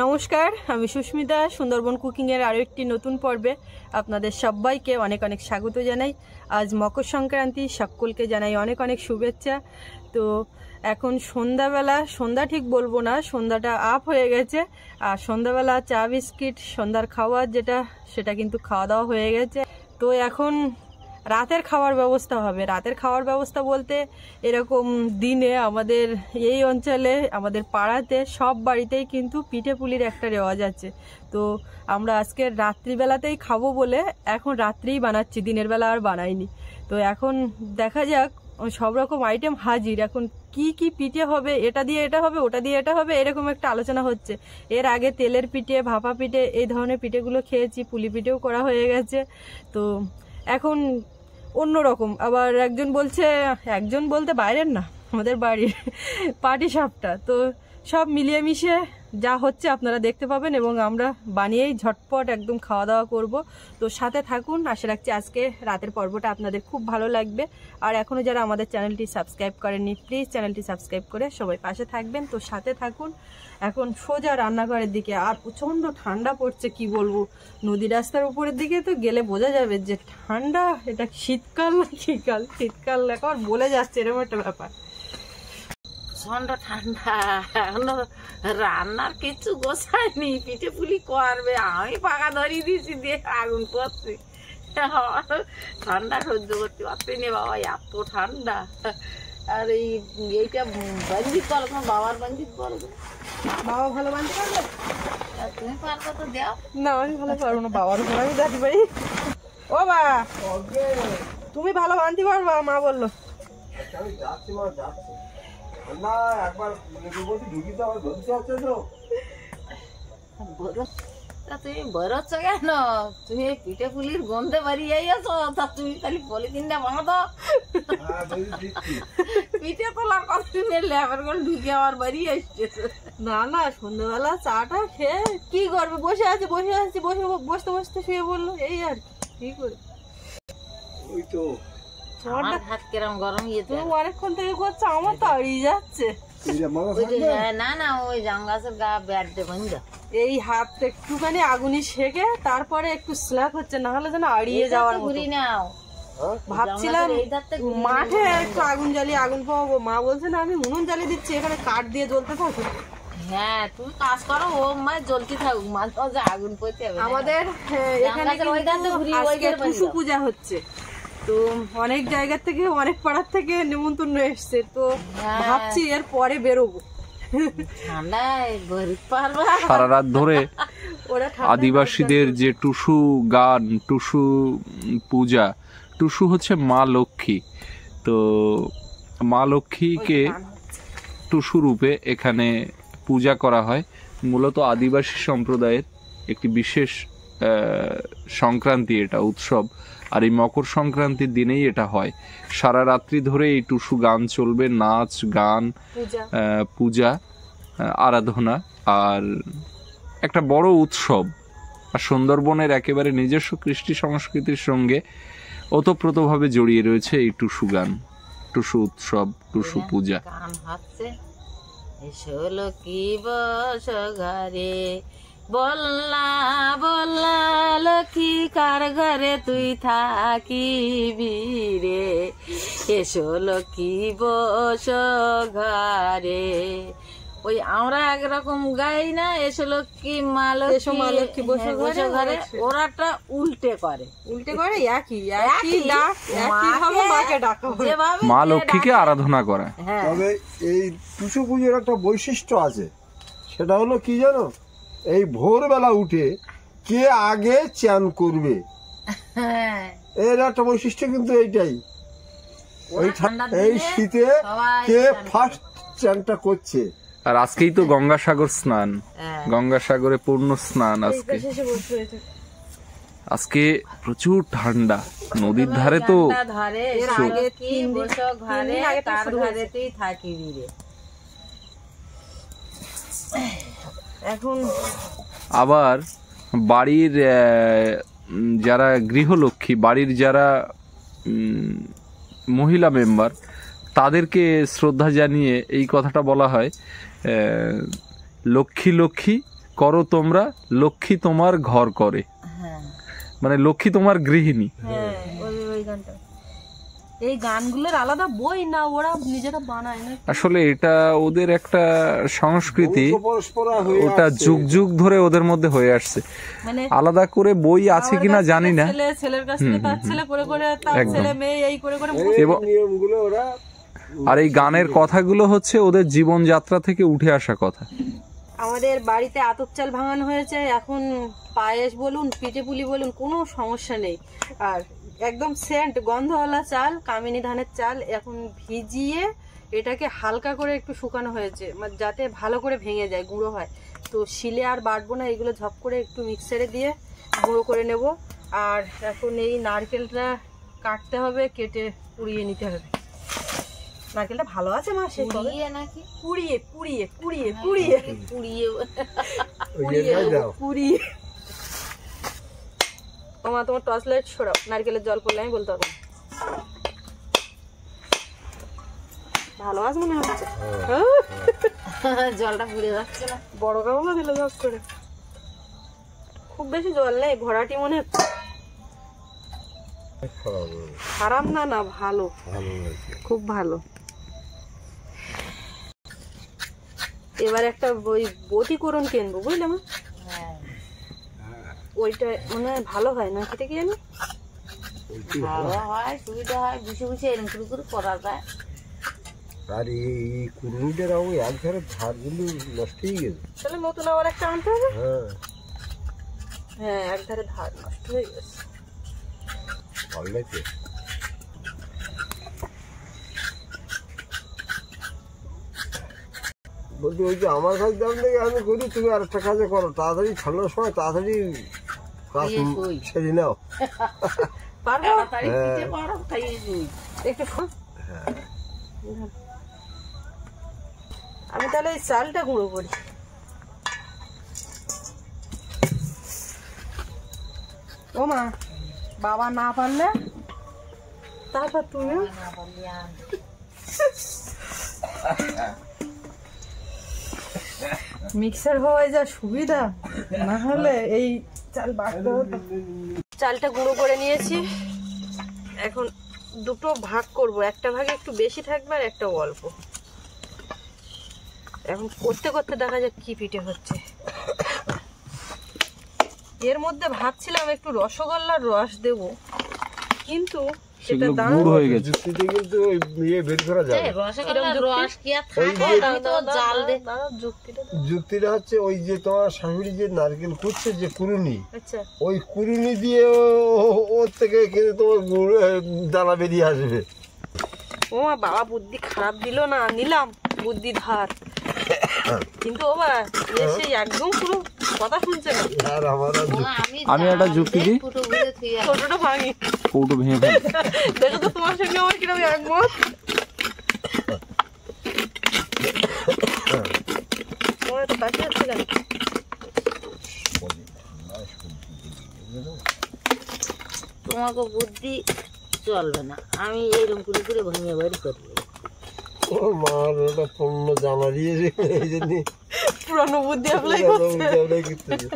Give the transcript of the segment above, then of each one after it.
নমস্কার, আমি সুস্মিতা। সুন্দরবন কুকিংয়ের আরও একটি নতুন পর্বে আপনাদের সবাইকে অনেক অনেক স্বাগত জানাই। আজ মকর সংক্রান্তি, সকলকে জানাই অনেক অনেক শুভেচ্ছা। তো এখন সন্ধ্যাবেলা, সন্ধ্যা ঠিক বলবো না, সন্ধ্যাটা আপ হয়ে গেছে। আর সন্ধ্যাবেলা চা বিস্কিট সন্ধ্যার খাওয়ার সেটা কিন্তু খাওয়া দাওয়া হয়ে গেছে। তো এখন রাতের খাওয়ার ব্যবস্থা হবে। রাতের খাওয়ার ব্যবস্থা বলতে এরকম দিনে আমাদের এই অঞ্চলে, আমাদের পাড়াতে সব বাড়িতেই কিন্তু পিঠে পুলির একটা রেওয়াজ আছে। তো আমরা আজকে রাত্রিবেলাতেই খাবো বলে এখন রাত্রেই বানাচ্ছি, দিনের বেলা আর বানাইনি। তো এখন দেখা যাক, সব রকম আইটেম হাজির। এখন কি কি পিঠে হবে, এটা দিয়ে এটা হবে, ওটা দিয়ে এটা হবে, এরকম একটা আলোচনা হচ্ছে। এর আগে তেলের পিঠে, ভাপা পিঠে, এই ধরনের পিঠেগুলো খেয়েছি, পুলি পিঠেও করা হয়ে গেছে। তো এখন অন্যরকম। আবার একজন বলতে বাইরের না, আমাদের বাড়ির পাটি সাপটা। তো সব মিলিয়ে মিশে যা হচ্ছে আপনারা দেখতে পাবেন, এবং আমরা বানিয়েই ঝটপট একদম খাওয়া দাওয়া করব। তো সাথে থাকুন। আশা রাখছি আজকে রাতের পর্বটা আপনাদের খুব ভালো লাগবে। আর এখনও যারা আমাদের চ্যানেলটি সাবস্ক্রাইব করেননি, প্লিজ চ্যানেলটি সাবস্ক্রাইব করে সবাই পাশে থাকবেন। তো সাথে থাকুন। এখন সোজা রান্নাঘরের দিকে। আর প্রচণ্ড ঠান্ডা পড়ছে, কি বলবো। নদী রাস্তার উপরের দিকে তো গেলে বোঝা যাবে যে ঠান্ডা, এটা শীতকাল না কি কাল। শীতকাল একবার বলে যাচ্ছে, এরকম একটা ব্যাপার। প্রচন্ড ঠান্ডা, এখনো রান্নার কিছু গোছায়নি। পিঠে পুলি করবে, আমি পাকা ধরিয়ে দিয়েছি, দিয়ে আগুন করছি। ঠান্ডা সহ্য করতে পারছি না বাবা, এত ঠান্ডা। আর এইটা বান্দিত করো, তোমার বাবার বান্দিত করবে। বাবা ভালো বানতে পারবে? তুমি পারবে তো দেও। না, আমি ভালো পারবো না, বাবার উপর আমি দাঁড়ি পারি। ও বা, তুমি ভালো বানতে পারবা, মা বললো। তুমি বেরোচ্ছ কেন? তুমি পিঠে পুলির গন্ধে বাড়িয়ে আছো, তা তুমি খালি পলিথিনটা বাঁধো। পিঠে তোলার কথা নিলে আবার ঢুকে আবার বাড়িয়ে আসছে। না না, সন্ধ্যাবেলা চাটা খেয়ে কি করবে, বসে বসতে বসতে শুয়ে বললো, এই আর কি করে। ওই তো আমার হাত কেরম গরম ইয়েছে, তুমি অনেকক্ষণ থেকে করছো, আমার তো আড়িয়ে যাচ্ছে। না না, ওই জাম গাছের গা ব্যাট দেবেন। এই হাত একটুখানি আগুনি সেকে তারপরে একটু স্ল্যাপ হচ্ছে, না হলে যেন আড়িয়ে যাওয়ার ঘুরি নাও। ভাবছিলাম মাঠে একটু আগুন জ্বালিয়ে আগুন পাবো, মা বলছে না আমি উনুন জ্বালিয়ে দিচ্ছি, এখানে কাঠ দিয়ে জ্বলতে থাকো। হ্যাঁ তুমি কাজ করো, ও মা জ্বলতে থাকুক, মাঝে মাঝে আগুন পড়তে হবে। আমাদের এখানে টুসু পূজা হচ্ছে। তো অনেক জায়গা থেকে, অনেক পাড়ার থেকে নেমন্তন্ন এসছে। তো ভাবছি এর পরে বেরোবো। সারা রাত ধরে আদিবাসীদের যে টুসু গান, টুসু পূজা, টুসু হচ্ছে মা লক্ষ্মী। তো মা লক্ষ্মীকে টুসু রূপে এখানে পূজা করা হয়। মূলত আদিবাসী সম্প্রদায়ের একটি বিশেষ সংক্রান্তি, এটা উৎসব। আর এই মকর সংক্রান্তির দিনেই এটা হয়। সারা রাত্রি ধরে এই টুসু গান চলবে, নাচ গান, পূজা আরাধনা, আর একটা বড় উৎসব। আর সুন্দরবনের একেবারে নিজস্ব কৃষ্টি সংস্কৃতির সঙ্গে ওতপ্রোতভাবে জড়িয়ে রয়েছে এই টুসু গান, টুসু উৎসব, টুসু পূজা। কি বস ঘরে বললা বললা লক্ষ্মী, কার ঘরে তুই থাকিবি রে, এসো লক্ষ্মী বস ঘরে। ওই আমরা একরকম গাই না, এসো লক্ষ্মী মা লক্ষ্মী বসে ঘরে, ওরাটা উল্টে করে মা লক্ষ্মীকে আরাধনা করে। তবে এই টুসু পুজোর একটা বৈশিষ্ট্য আছে, সেটা হলো কি জানো, এই ভোরবেলা উঠে কে আগে চান করবে, এর একটা বৈশিষ্ট্য কিন্তু এইটাই। এই শীতে কে ফার্স্ট চানটা করছে। আর আজকেই তো গঙ্গাসাগর স্নান, গঙ্গাসাগরে পূর্ণ স্নান আজকে প্রচুর ঠান্ডা নদীর ধারে। তো এখন আবার বাড়ির যারা গৃহলক্ষ্মী, বাড়ির যারা মহিলা মেম্বার, তাদেরকে শ্রদ্ধা জানিয়ে এই কথাটা বলা হয়, লক্ষ্মী লক্ষ্মী করো তোমরা, লক্ষ্মী তোমার ঘর করে, হ্যাঁ মানে লক্ষ্মী তোমার গৃহিণী। হ্যাঁ ওই গানটা। এই গানগুলোর আলাদা বই না, ওরা নিজেরা বানায় না? আসলে এটা ওদের একটা সংস্কৃতি, পরস্পরা হয়ে ওটা আসছে। যুগ যুগ ধরে ওদের মধ্যে হয়ে আসছে। মানে আলাদা করে বই আছে কিনা জানি না। ছেলের কাছ থেকে তার ছেলে করে করে, তার একদম। ছেলে মেয়ে এই করে করে। এই এবং নিয়মগুলো ওরা আর এই গানের কথাগুলো হচ্ছে ওদের জীবনযাত্রা থেকে উঠে আসা কথা। আমাদের বাড়িতে আতপ চাল ভাঙানো হয়েছে, এখন পায়েস বলুন পিঠে পুলি বলুন কোনো সমস্যা নেই। আর একদম সেন্ট গন্ধওয়ালা চাল, কামিনী ধানের চাল, এখন ভিজিয়ে এটাকে হালকা করে একটু শুকানো হয়েছে, মানে যাতে ভালো করে ভেঙে যায়, গুঁড়ো হয়। তো শিলে আর বাটবো না, এগুলো ঝপ করে একটু মিক্সারে দিয়ে গুঁড়ো করে নেব। আর এখন এই নারকেলটা কাটতে হবে, কেটে পুড়িয়ে নিতে হবে। নারকেলটা ভালো আছে মা? সে পুড়িয়ে নাকি পুড়িয়ে পুড়িয়ে পুড়িয়ে পুড়িয়ে পুড়িয়ে ওই জায়গায় দাও। পুড়িয়ে। ওমা তোমার টর্চ লাইট সরাও, নারকেলের জল পড়লে আমি বলতে পারবো না। ভালো আছে মনে হচ্ছে। জলটা পুড়ে যাচ্ছে না? বড় কাপড় দিল জব করে, খুব বেশি জল নেই, ভরাটি মনে হচ্ছে। খারাপ না, না ভালো, ভালো হয়েছে। খুব ভালো। এবার একটা ওই বতিকরণ কিনবো, বুঝলে মা? হ্যাঁ ওইটা মনে হয় ভালো হয় না, খেতে কি জানি। ভালো হয়, সুবিধা হয়, বুঝে বুঝে এরকম করে করে করা যায়। আর এই কুড়ুনিটার ওই এক ধারে ধারগুলো নষ্ট হয়ে গেছে। তাহলে নতুন আবার একটা আনতে হবে। হ্যাঁ হ্যাঁ একধারে ধার নষ্ট হয়ে গেছে। পাল্লাইতে বলছি ওই যে আমার কাজ দাম থেকে আমি করি, তুমি আর একটা কাজে করো, তাড়াতাড়ি ঠান্ডার সময় তাড়াতাড়ি কাজ সেরে নাও। পারবো? তাড়াতাড়ি পিঠে করো, খাইয়ে দিই। একটু আমি তাহলে এই চালটা গুঁড়ো করি। ও মা, বাবা না পারলে তারপর তুমি না বললি আর মিক্সার হওয়ায় যা সুবিধা, না হলে এই চাল বাটতে হতো। চালটা গুঁড়ো করে নিয়েছি, এখন দুটো ভাগ করব, একটা ভাগে একটু বেশি থাকবে আর একটা অল্প। এখন করতে করতে দেখা যাক কি পিঠে হচ্ছে। এর মধ্যে ভাবছিলাম একটু রসগোল্লার রস দেব, কিন্তু সেটা সেগুলো দারুণ গুড় হয়ে গেছে। যুক্তিতে কিন্তু ওই ইয়ে বের করা যাবে। রসগোল্লার রস কি আর ওই থাকে? যে- তাও তো জাল দে। যুক্তিটা যুক্তিটা হচ্ছে ওই যে তোমার শাশুড়ি যে নারকেল খুঁজছে যে কুরুনি, আচ্ছা। ওই কুরুনি দিয়ে ওর থেকে কিন্তু তোমার গুড় দানা বেরিয়ে আসবে। ও মা, বাবা বুদ্ধি খারাপ দিল না, নিলাম বুদ্ধি ধার, কিন্তু ও মা এসে একদম পুরো কথা শুনছে না। আর আমার আর ও, আমি একটা জাল যুক্তি দে, দিই। ফুটো ঘুরে থুয়ে আয়। ছোটটা ভাঙি, কৌটো ভেঙে ফেলে। দেখো তো তোমার সঙ্গে আমার কিরকম একমত। তোমার তো কাছে হচ্ছে কেন? তোমাকে বুদ্ধি চলবে না, আমি এইরকম করে করে ভেঙে বাড়ি করবো। ওর মার ওটা পণ্য জানা দিয়েছে, এই জন্য পুরানো বুদ্ধি অ্যাপ্লাই করছে।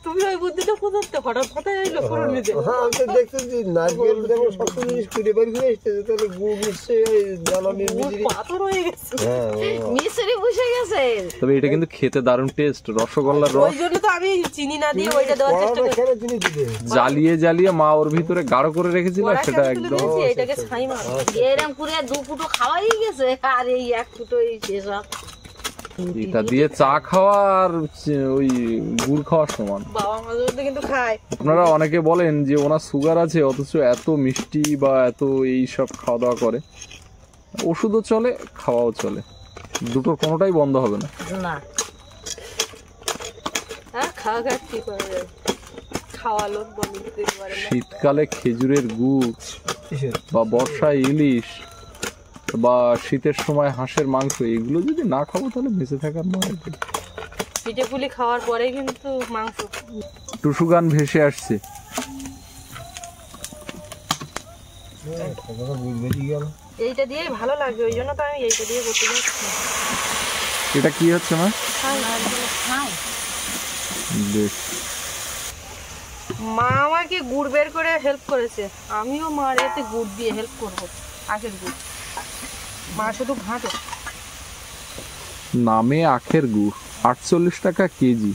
তুমি ওই বুদ্ধিটা কোথাতে হঠাৎ কোথায় এলো পুরনো নিতে? হ্যাঁ, আমি তো দেখতেছি নারকেল যেমন সব জিনিস খুঁজে বের করে এসছে, তাহলে গুড় নিশ্চয়ই জানা মিশিয়ে। পাথর হয়ে গেছে। হ্যাঁ মিশরি বসে গেছে। তবে এটা কিন্তু খেতে দারুণ টেস্ট, রসগোল্লার রস। ওই জন্য তো আমি চিনি না দিয়ে ওইটা দেওয়ার চেষ্টা করি। কেন চিনি দিলে জ্বালিয়ে জ্বালিয়ে মা ওর ভিতরে গাঢ় করে রেখেছিল, কড়াইতে সেটা আমি তুলে একদম দিয়েছি, এটাকে ছাই মার। এরকম করে দু ফুটো খাওয়াই গেছে, আর এই এক ফুটো এই শেষ হয়। এটা দিয়ে চা খাওয়া আর ওই গুড় খাওয়ার সমান। বাবা মাঝে মধ্যে কিন্তু খায়। আপনারা অনেকে বলেন যে ওনার সুগার আছে অথচ এত মিষ্টি বা এত এই সব খাওয়া দাওয়া করে। ওষুধও চলে, খাওয়াও চলে, দুটোর কোনোটাই বন্ধ হবে না। না হ্যাঁ, খাওয়া ঘাটতি করা যায়, খাওয়া লোক বলে দিতে পারে না। শীতকালে খেজুরের গুড় বা বর্ষায় ইলিশ বা শীতের সময় হাঁসের মাংস, এগুলো যদি না খাবো তাহলে বেঁচে থাকার নয়। পিঠে পুলি খাওয়ার পরে কিন্তু মাংস। টুসু গান ভেসে আসছে। এইটা দিয়ে ভালো লাগবে, ওই জন্য তো আমি এইটা দিয়ে করতে যাচ্ছি। এটা কি হচ্ছে মা? খাই বেশ। মা আমাকে গুড় বের করে হেল্প করেছে, আমিও মার এতে গুড় দিয়ে হেল্প করব। আখের গুড় মা শুধু ঘাঁটে। নামে আখের গুড় 48 টাকা কেজি,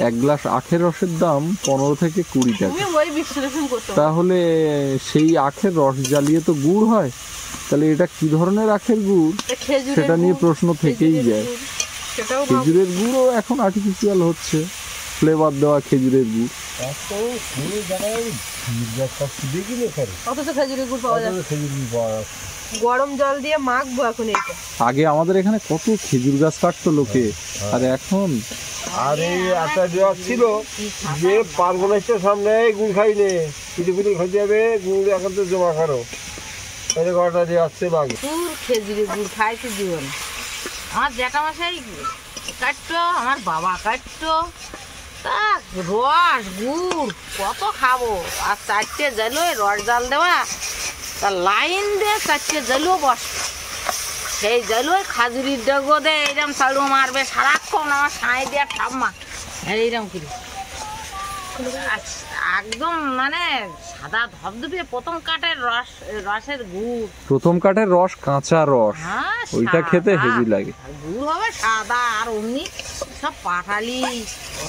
1 গ্লাস আখের রসের দাম 15 থেকে 20 টাকা। তুমি ওই বিশ্লেষণ করতে তাহলে সেই আখের রস জ্বালিয়ে তো গুড় হয়, তাহলে এটা কি ধরনের আখের গুড় সেটা নিয়ে প্রশ্ন থেকেই যায়। সেটাও খেজুরের গুড়ও এখন আর্টিফিশিয়াল হচ্ছে, ফ্লেভার দেওয়া খেজুরের গুড়। অথচ খেজুরের গুড় পাওয়া যায়। গরম জল দিয়ে মাখবো এখন এইটা। আগে আমাদের এখানে কত খেজুর গাছ কাটতো লোকে, আর এখন আর এই একটা দেওয়া ছিল যে পার্বণের সামনে গুড় খাইলে পিঠে পিঠে খেতে যাবে, গুড় এখন তো জমা করো, এরকম একটা দেওয়া আসছে বাঘে। খেজুরের গুড় খাইতে জীবন। আমার জ্যাঠামশাই কাটতো, আমার বাবা কাটতো, তা রস গুড় কত খাবো। আর 4টে জালোয় রস জাল দেওয়া, তা লাইন দিয়ে 4টে জালুও বস, সেই জালুয় খাজুরির ডগো দেয়, এইরকম চালু মারবে সারাক্ষণ আমার সাঁই দিয়ে ঠাম্মা এইরকম কি একদম মানে সাদা ধবধবে প্রথম কাঠের রসের গুড়। প্রথম কাঠের রস, কাঁচা রস, হ্যাঁ, ওইটা খেতে হেভি লাগে। গুড় হবে সাদা, আর অমনি সব পাটালি,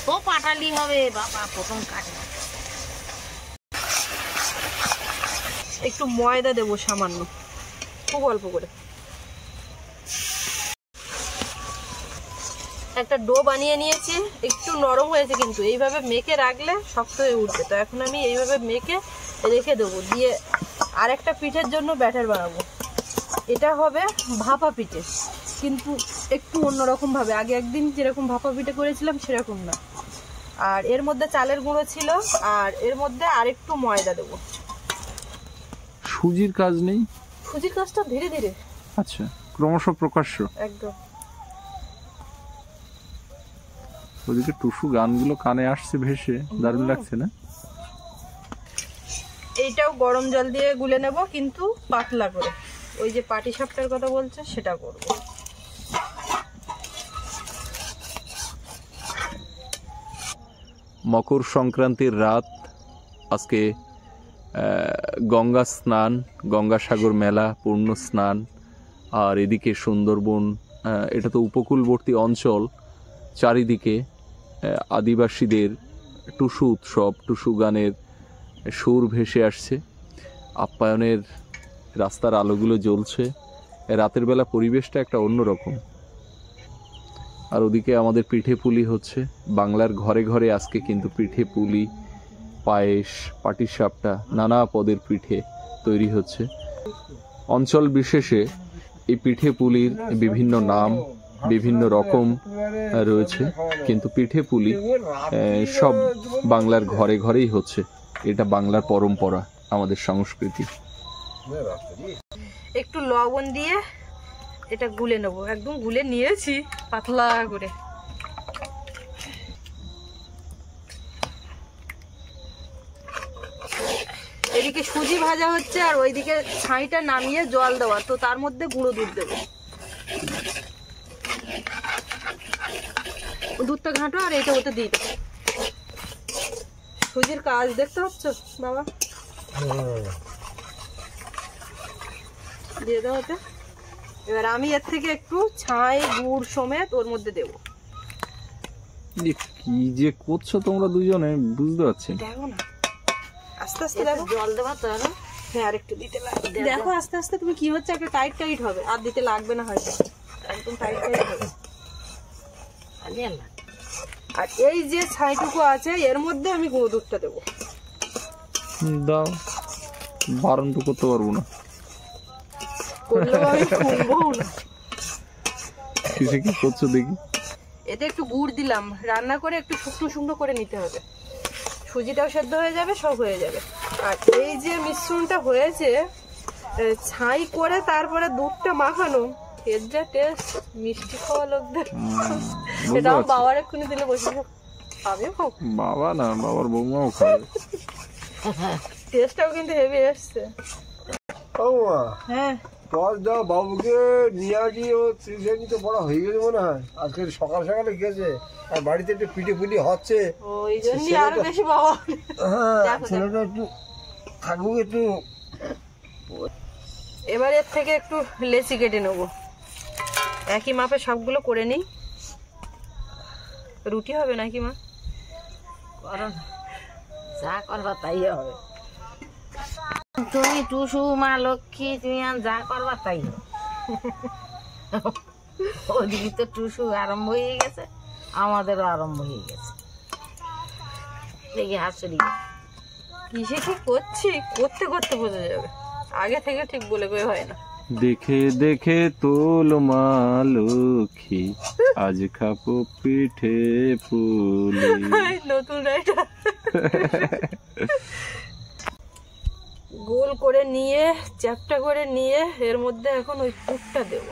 কত পাটালি হবে বাবা প্রথম কাঠে। একটু ময়দা দেবো সামান্য, খুব অল্প করে। একটা ডো বানিয়ে নিয়েছি, একটু নরম হয়েছে কিন্তু এইভাবে মেখে রাখলে শক্ত হয়ে উঠবে। তো এখন আমি এইভাবে মেখে রেখে দেবো, দিয়ে আরেকটা পিঠের জন্য ব্যাটার বানাবো। এটা হবে ভাপা পিঠে, কিন্তু একটু অন্যরকম ভাবে। আগে একদিন যেরকম ভাপা পিঠে করেছিলাম সেরকম না। আর এর মধ্যে চালের গুঁড়ো ছিল, আর এর মধ্যে আরেকটু ময়দা দেবো। সুজির কাজ নেই? সুজির কাজটা ধীরে ধীরে, আচ্ছা, ক্রমশ প্রকাশ্য একদম। ওদিকে টুসু গানগুলো কানে আসছে ভেসে, দারুণ লাগছে না? এইটাও গরম জল দিয়ে গুলে নেব, কিন্তু পাতলা করে। ওই যে পাটি সাপটার কথা বলছে সেটা করব। মকর সংক্রান্তির রাত, আজকে গঙ্গা স্নান, গঙ্গাসাগর মেলা, পূর্ণ স্নান। আর এদিকে সুন্দরবন, এটা তো উপকূলবর্তী অঞ্চল, চারিদিকে আদিবাসীদের টুসু উৎসব, টুসু গানের সুর ভেসে আসছে, আপ্যায়নের রাস্তার আলোগুলো জ্বলছে, রাতের বেলা পরিবেশটা একটা অন্যরকম। আর ওদিকে আমাদের পিঠে পুলি হচ্ছে, বাংলার ঘরে ঘরে আজকে কিন্তু পিঠে পুলি, পায়েস, পাটিসাপটা, নানা পদের পিঠে তৈরি হচ্ছে। অঞ্চল বিশেষে এই পিঠে পুলির বিভিন্ন নাম, বিভিন্ন রকম রয়েছে, কিন্তু পিঠে পুলি সব বাংলার ঘরে ঘরেই হচ্ছে। এটা বাংলার পরম্পরা, আমাদের সংস্কৃতি। একটু লবণ দিয়ে এটা গুলে নেব, একদম গুলে নিয়েছি পাতলা করে। এদিকে সুজি ভাজা হচ্ছে, আর ওইদিকে ছাইটা নামিয়ে জল দেওয়া, তো তার মধ্যে গুঁড়ো দুধ দেবো। দুধটা ঘাঁটো আর এইটা ওতে দিয়ে দেবো। সুজির কাজ দেখতে পাচ্ছ বাবা, দিয়ে দেওয়া হতে। এবার আমি এর থেকে একটু ছাই গুড় সমেত ওর মধ্যে দেবো। কি যে করছো তোমরা দুজনে, বুঝতে পারছি। দেখো না, আস্তে আস্তে দেখো। জল দেওয়া তো আরো, হ্যাঁ, আর একটু দিতে লাগবে। দেখো আস্তে আস্তে তুমি কি হচ্ছে, একটা টাইট টাইট হবে, আর দিতে লাগবে না হয়তো, একদম টাইট টাইট হবে। আর এই যে ছাইটুকু আছে এর মধ্যে আমি গুঁড়ো দুধটা দেবো। দাও, বারণ তো করতে পারবো না, করলেও আমি খুলবো না। কিসে কি করছো দেখি। এতে একটু গুড় দিলাম, রান্না করে একটু শুকনো শুকনো করে নিতে হবে, সুজিটাও সেদ্ধ হয়ে যাবে, সব হয়ে যাবে। আর এই যে মিশ্রণটা হয়েছে ছাই করে তারপরে দুধটা মাখানো, এর যা টেস্ট, মিষ্টি খাওয়া লোকদের। এটা আমার বাবার এক্ষুনি দিলে বসে খাবেও, বাবা না, বাবার বৌমাও খাবে। টেস্টটাও কিন্তু হেভি এসছে। ও মা, হ্যাঁ, টস দাও বাবুকে নিয়ে আসি, ও ট্রেনে তো বড় হয়ে গেছে মনে হয়, আজকে সকাল সকালে গেছে আর বাড়িতে একটু পিঠে পুলি হচ্ছে, ওই জন্যই আরো বেশি বাবা। হ্যাঁ ছেলেটা একটু থাকুক একটু। এবার এর থেকে একটু লেচি কেটে নেবো, একই মাপে সবগুলো করে নিই। রুটি হবে নাকি মা? করো না, যা করবা তাই হবে। তুমি টুসু মা লক্ষ্মী, তুমি যা করবা তাই হবে। ওদিকে তো টুসু আরম্ভ হয়ে গেছে, আমাদেরও আরম্ভ হয়ে গেছে। দেখি হাসুরি কিসে কি করছি, করতে করতে বোঝা যাবে, আগে থেকে ঠিক বলে কই হয় না। দেখে দেখে তোল মা লক্ষ্মী, আজ খাবো পিঠে পুলি। নতুন এটা গোল করে নিয়ে চ্যাপটা করে নিয়ে এর মধ্যে এখন ওই পুরটা দেব।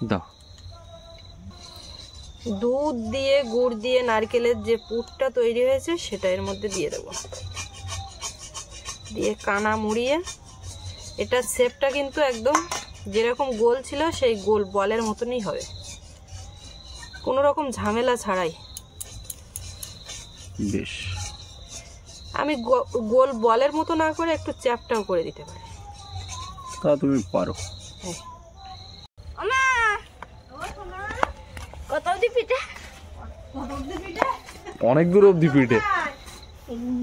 দাও। দুধ দিয়ে গুড় দিয়ে নারকেলের যে পুরটা তৈরি হয়েছে সেটা এর মধ্যে দিয়ে দেব, দিয়ে কানা মুড়িয়ে। এটা শেপটা কিন্তু একদম যেরকম গোল ছিল সেই গোল বলের মতনই হবে, কোনো রকম ঝামেলা ছাড়াই। বেশ, আমি গোল বলের মতো না করে একটু চ্যাপটাও করে দিতে পারি। তা তুমি পারো। কত অবধি পিঠে? অনেক দূর অব্দি পিঠে।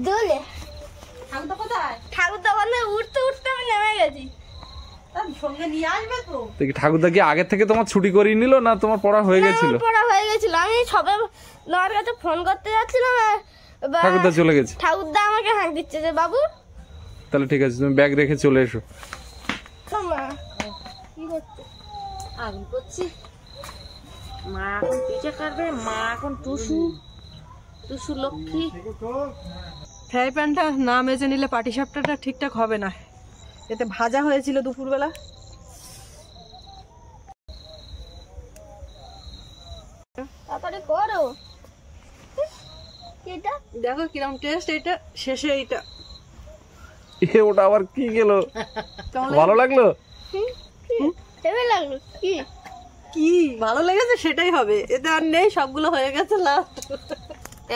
দোলে ঠাকুরদা কোথায়? ঠাকুরদা বলে উঠতে উঠতে আমি নেমে গেছি। তার সঙ্গে নিয়ে আসবে তো। দেখি ঠাকুরদা কি আগের থেকে তোমার ছুটি করিয়ে নিল না তোমার পড়া হয়ে গেছিল? পড়া হয়ে গেছিল, আমি সবে তোমার কাছে ফোন করতে যাচ্ছিলাম, ঠাকুরদা চলে গেছে। ঠাকুরদা আমাকে হাঁক দিচ্ছে যে বাবু। তাহলে ঠিক আছে, তুমি ব্যাগ রেখে চলে এসো। মা কি করছে? আগুন করছি। মা এখন পিঠে করবে, মা এখন টুসু, টুসু লক্ষ্মী। ফ্রাই প্যানটা না মেজে নিলে পাটিসাপটাটা ঠিকঠাক হবে না, এতে ভাজা হয়েছিল দুপুরবেলা। তাড়াতাড়ি করো। এটা দেখো কিরম টেস্ট, এটা শেষে এইটা ওটা আবার কি গেল? কেমন ভালো লাগলো? হেভি লাগলো। কি কি ভালো লেগেছে সেটাই হবে, এতে আর নেই, সবগুলো হয়ে গেছে লাস্ট।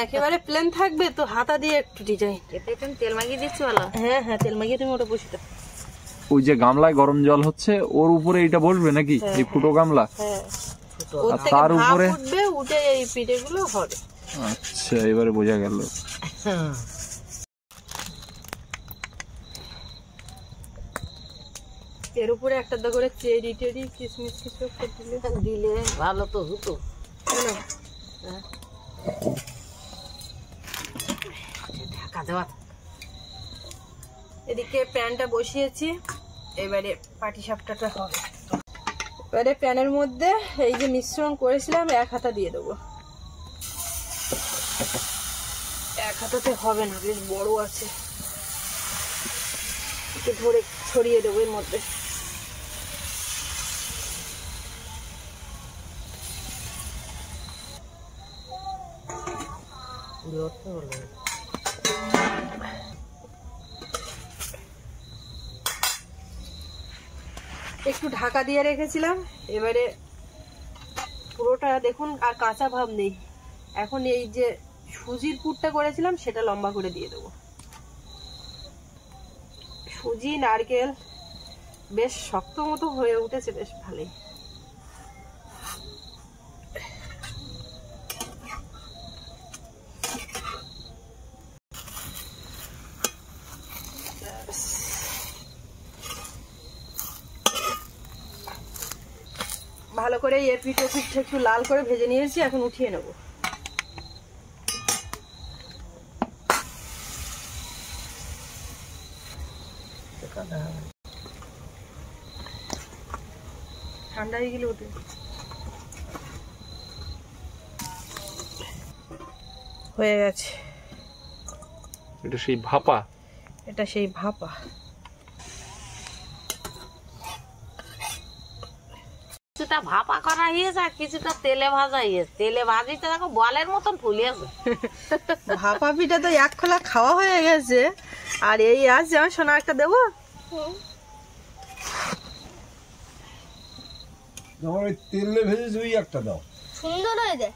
একেবারে প্লেন থাকবে তো হাতা দিয়ে একটু ডিজাইন। এতে তুমি তেল মাখিয়ে দিচ্ছ বলো? হ্যাঁ হ্যাঁ, তেল মাখিয়ে তুমি ওটা বসে দাও। ওই যে গামলায় গরম জল হচ্ছে ওর উপরে এটা বসবে নাকি? এই ফুটো গামলা? হ্যাঁ, ওর আর থেকে তার ভাপ উপরে উঠবে, উঠে এই পিঠেগুলো হবে। আচ্ছা, এবারে বোঝা গেল। এর উপরে একটা করে চেরি টেরি কিশমিশ কিছু একটা দিলে দিলে ভালো তো হতো। ঢাকা দেওয়া। এদিকে প্যানটা বসিয়েছি, এবারে পাটিসাপটাটা হবে। এবারে প্যানের মধ্যে এই যে মিশ্রণ করেছিলাম এক হাতা দিয়ে দেবো। এক হাতাতে হবে না, বেশ বড় আছে, একটু ধরে ছড়িয়ে দেবো এর মধ্যে। একটু ঢাকা দিয়ে রেখেছিলাম, এবারে পুরোটা দেখুন আর কাঁচা ভাব নেই। এখন এই যে সুজির পুরটা করেছিলাম সেটা লম্বা করে দিয়ে দেবো। সুজি নারকেল বেশ শক্ত মতো হয়ে উঠেছে, বেশ ভালোই। ভালো করে এর পিঠে পিঠে একটু লাল করে ভেজে নিয়েছি, এখন উঠিয়ে নেব। ঠান্ডা হয়ে গেলে ওঠে। হয়ে গেছে, এটা সেই ভাপা। এটা সেই ভাপা। কিছুটা ভাপা করা হয়েছে আর কিছুটা তেলে ভাজা হয়েছে। তেলে ভাজিতে দেখো বলের মতন ফুলিয়েছে। ভাপা পিঠা তো এক খোলা খাওয়া হয়ে গেছে, আর এই আছে আমার সোনা একটা দেবো। তোমার ওই তেলে ভেজেছি ওই একটা দাও। সুন্দর হয়েছে।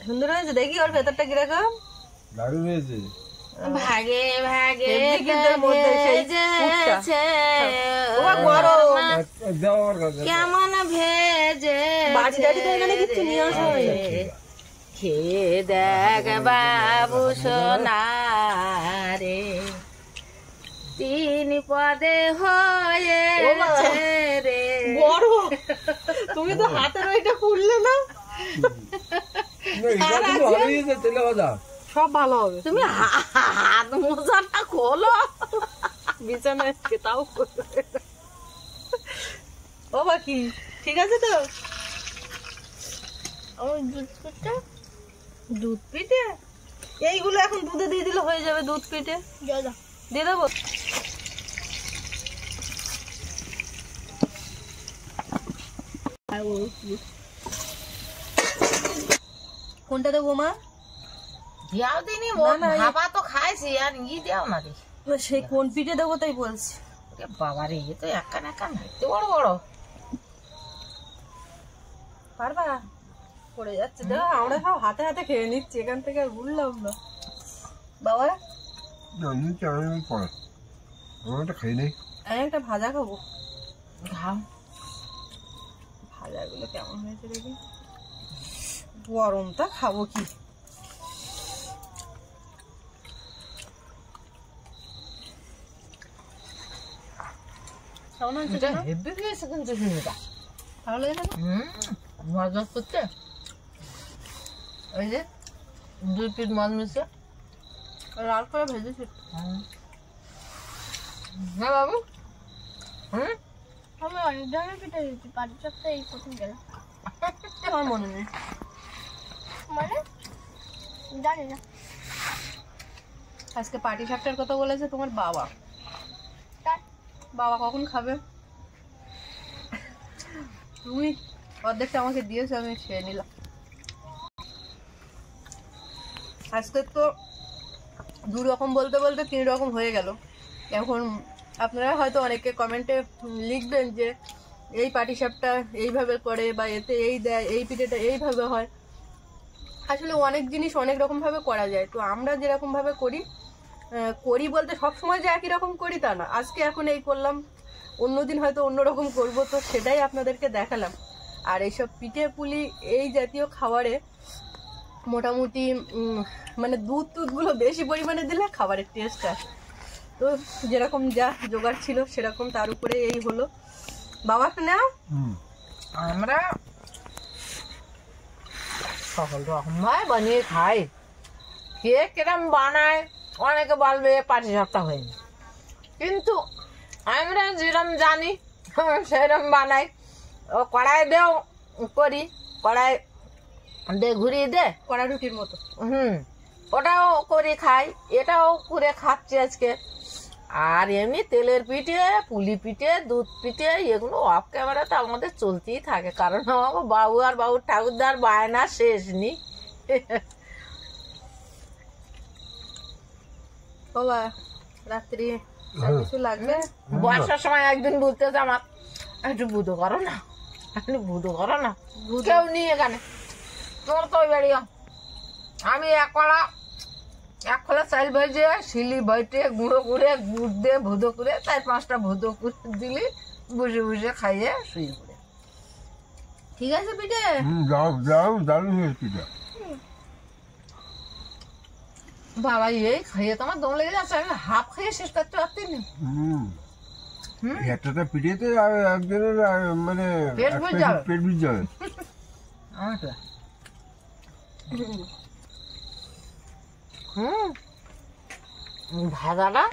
সুন্দর হয়েছে, দেখি ওর ভেতরটা কিরকম। দারুণ হয়েছে। ভাগে ভাগে এমনি কিন্তু এর মধ্যে সেই পুরটা। ভেজেছে ওমা গরম। দাও আমার কাছে। কেমন ভেজে বাটি টাটি তো এখানে কিচ্ছু নিয়ে আসা হয়নি। খেয়ে দেখ বাবু সোনা রে, 3 পদে হয়েছে রে। গরম। তুমি তো হাতের ওইটা খুললে না। না, এটা কিন্তু ভালো হয়েছে তেলে ভাজা। সব ভালো হবে। তুমি হাত মোজাটা খোলো। বিছানায় আজকে তাও করবে। ও বাকি ঠিক আছে তো? আমার দুধ পিঠা দুধ পিঠে এইগুলো এখন দুধে দিয়ে দিলে হয়ে যাবে। দুধ পিঠে দাদা দিয়ে দেবো। কোনটা দেবো মা? দিয়াও দিনি না, না, ভাবা তো খাইছি আর দেও না দেখি। সেই কোন পিঠে দেবো তাই বলছি। বাবা রে, এ তো একান একান এত বড় বড়। পারবা? পড়ে যাচ্ছে। দেখো আমরা সব হাতে হাতে খেয়ে নিচ্ছি, এখান থেকে আর ভুললাম না। বাবা না, নিচে আমি পরে আমার একটা খাই নেই। আমি একটা ভাজা খাবো। ঘাম ভাজাগুলো কেমন হয়েছে দেখি। গরমটা খাবো কি? কেমন হয়েছে? হেভি হয়েছে কিন্তু সিমিটা। ভালো লেগেছে না? মজা করতে ওই যে 2 পিস মাছ মিশে। লাল করে ভেজেছি। হ্যাঁ বাবু। আমি অনেক ধরনের পিঠা দিয়েছি, পাটি সাপটা এই প্রথম গেলাম। আমার মনে নেই। মানে জানি না। আজকে পাটি সাপটার কথা বলেছে তোমার বাবা। তার বাবা কখন খাবে? তুমি অর্ধেকটা আমাকে দিয়েছো, আমি খেয়ে নিলাম। আজকে তো 2 রকম বলতে বলতে 3 রকম হয়ে গেল। এখন আপনারা হয়তো অনেকে কমেন্টে লিখবেন যে এই পাটিসাপটা এইভাবে করে, বা এতে এই দেয়, এই পিঠেটা এইভাবে হয়। আসলে অনেক জিনিস অনেক রকমভাবে করা যায়। তো আমরা যেরকমভাবে করি বলতে সব সময় যে একই রকম করি তা না। আজকে এখন এই করলাম, অন্যদিন হয়তো অন্যরকম করব, তো সেটাই আপনাদেরকে দেখালাম। আর এইসব পিঠে পুলি এই জাতীয় খাবারে মোটামুটি মানে দুধগুলো বেশি পরিমাণে দিলে খাবারের টেস্ট আসে। তো যেরকম যা জোগাড় ছিল সেরকম, তার উপরে এই হলো। বাবাকে নাও। আমরা সকল রকম বানিয়ে খাই। কে কিরম বানায় অনেকে বলবে পাটিসাপটা হয়নি, কিন্তু আমরা যেরকম জানি সেরকম বানাই। ও কড়াই দেও করি, কড়াই দে ঘুরিয়ে দে কড়া রুটির মতো। ওটাও করে খাই, এটাও করে খাচ্ছি আজকে। আর এমনি তেলের পিঠে, পুলি পিঠে, দুধ পিঠে এগুলো অফ ক্যামেরাতে আমাদের চলতেই থাকে, কারণ আমার বাবু আর বাবুর ঠাকুরদার বায়না শেষ নি। বাবা রাত্রি আর কিছু লাগবে? বর্ষার সময় একদিন বলতেছে আমার, একটু বুধো করো না, একটু বুধো করো না। কেউ নেই এখানে, তোমার তো বাড়িও। আমি এক খোলা চাল ভেজে শিলি বইটে গুঁড়ো করে গুড় দিয়ে ভুদো করে 4-5টা ভুদো করে দিলি, বসে বসে খাইয়ে শুয়ে পড়ে। ঠিক আছে পিঠে। দারুণ হয়েছে পিঠা। বাবা এই খাইয়ে তোমার দম লেগে যাচ্ছে, আমি হাফ খাইয়ে শেষ করতে পারছি না। একটা পিঠেতে একজনের মানে পেট বুঝ যাবে। পেট বুঝ যাবে। ভাজাটা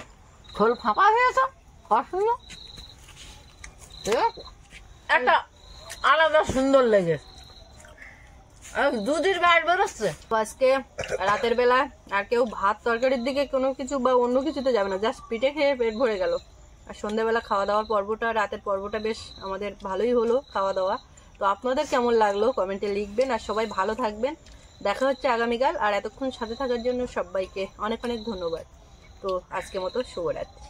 খোল ফাঁপা হয়েছে, সুন্দর একটা আলাদা সুন্দর লেগেছে। দুধের বাইর বেরোচ্ছে। আজকে রাতের বেলা আর কেউ ভাত তরকারির দিকে কোনো কিছু বা অন্য কিছুতে যাবে না, জাস্ট পিঠে খেয়ে পেট ভরে গেল। আর সন্ধ্যাবেলা খাওয়া দাওয়ার পর্বটা, রাতের পর্বটা বেশ আমাদের ভালোই হলো খাওয়া দাওয়া। তো আপনাদের কেমন লাগলো কমেন্টে লিখবেন, আর সবাই ভালো থাকবেন। দেখা হচ্ছে আগামীকাল। আর এতক্ষণ সাথে থাকার জন্য সবাইকে অনেক অনেক ধন্যবাদ। তো আজকের মতো শুভরাত্রি।